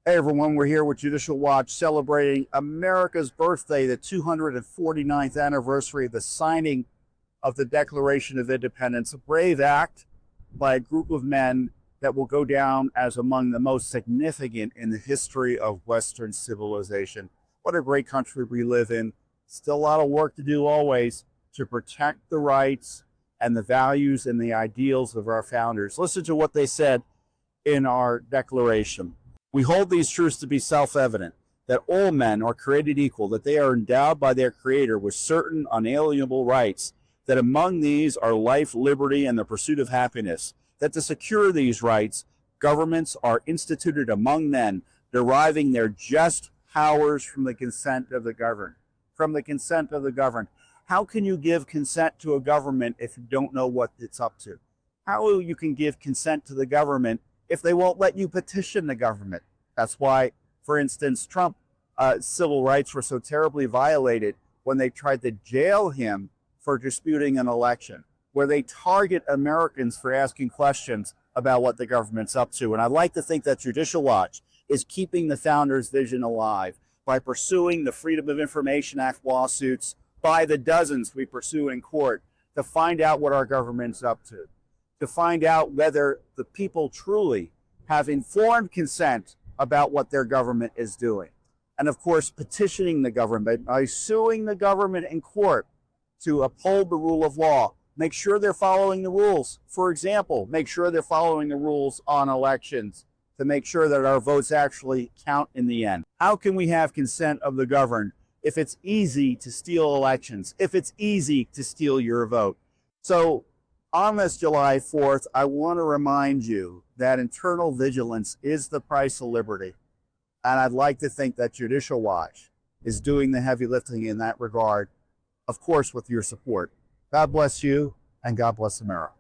Hey everyone, we're here with Judicial Watch celebrating America's birthday, the 249th anniversary of the signing of the Declaration of Independence, a brave act by a group of men that will go down as among the most significant in the history of Western civilization. What a great country we live in. Still a lot of work to do always to protect the rights and the values and the ideals of our founders. Listen to what they said in our declaration. We hold these truths to be self-evident, that all men are created equal, that they are endowed by their Creator with certain unalienable rights, that among these are life, liberty, and the pursuit of happiness, that to secure these rights, governments are instituted among men, deriving their just powers from the consent of the governed. From the consent of the governed. How can you give consent to a government if you don't know what it's up to? How you can give consent to the government if they won't let you petition the government? That's why, for instance, Trump civil rights were so terribly violated when they tried to jail him for disputing an election, where they target Americans for asking questions about what the government's up to. And I'd like to think that Judicial Watch is keeping the founders' vision alive by pursuing the Freedom of Information Act lawsuits by the dozens we pursue in court to find out what our government's up to find out whether the people truly have informed consent about what their government is doing. And of course, petitioning the government by suing the government in court to uphold the rule of law. Make sure they're following the rules. For example, make sure they're following the rules on elections to make sure that our votes actually count in the end. How can we have consent of the governed if it's easy to steal elections, if it's easy to steal your vote? So on this July 4th, I want to remind you that internal vigilance is the price of liberty. And I'd like to think that Judicial Watch is doing the heavy lifting in that regard, of course, with your support. God bless you, and God bless America.